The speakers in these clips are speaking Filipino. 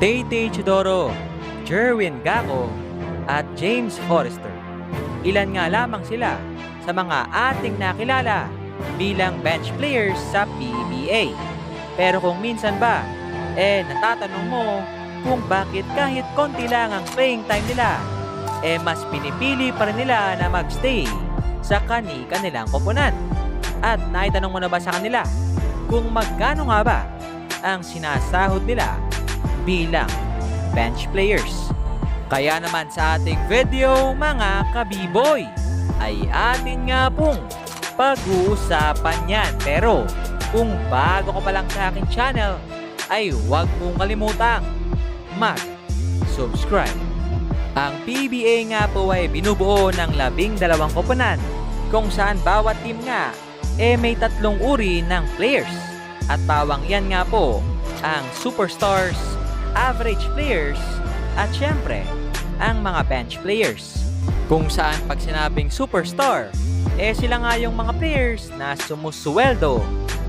Tay-Tay Chidoro, Jerwin Gaco, at James Forrester. Ilan nga lamang sila sa mga ating nakilala bilang bench players sa PBA. Pero kung minsan ba, natatanong mo kung bakit kahit konti lang ang playing time nila, mas pinipili pa rin nila na magstay sa kanilang koponan. At naitanong mo na ba sa kanila kung magkano nga ba ang sinasahod nila bilang bench players? Kaya naman sa ating video mga kabiboy, ay atin nga pong pag-uusapan yan. Pero kung bago ka pa lang sa aking channel, ay huwag mong kalimutang mag-subscribe. Ang PBA nga po ay binubuo ng 12 koponan kung saan bawat team nga may 3 uri ng players. At bawang yan nga po ang superstars, average players, at syempre ang mga bench players. Kung saan pag sinabing superstar, sila nga yung mga players na sumusweldo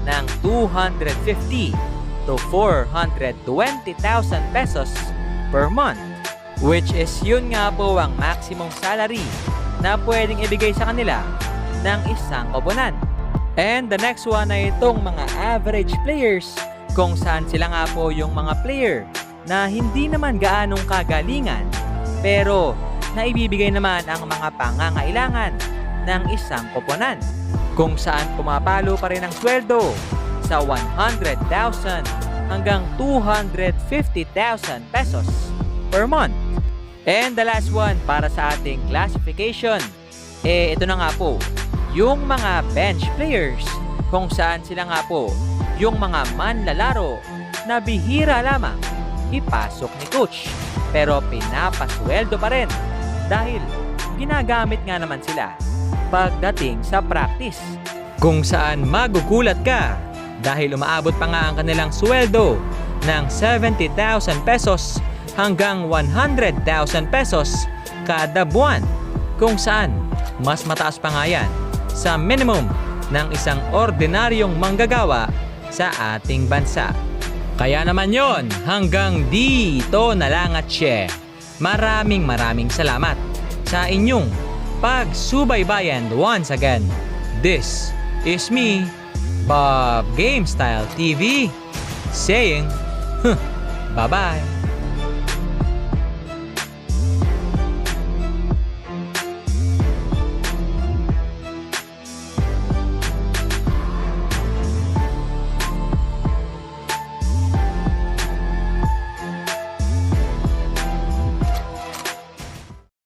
ng 250 to 420,000 pesos per month, which is yun nga po ang maximum salary na pwedeng ibigay sa kanila ng isang koponan. And the next one ay itong mga average players, kung saan sila nga po yung mga player na hindi naman gaanong kagalingan pero naibibigay naman ang mga pangangailangan ng isang koponan, kung saan pumapalo pa rin ang sweldo sa 100,000 hanggang 250,000 pesos per month. And the last one para sa ating classification, ito na nga po, yung mga bench players, kung saan sila nga po yung mga manlalaro na bihira lamang ipasok ni coach, pero pinapasweldo pa rin dahil ginagamit nga naman sila pagdating sa practice. Kung saan magugulat ka dahil umaabot pa nga ang kanilang sweldo ng 70,000 pesos hanggang 100,000 pesos kada buwan, kung saan mas mataas pa nga yan sa minimum ng isang ordinaryong manggagawa sa ating bansa. Kaya naman yon, hanggang dito na lang at maraming salamat sa inyong pagsubaybayan once again. This is me, Bob Game Style TV, saying, bye-bye.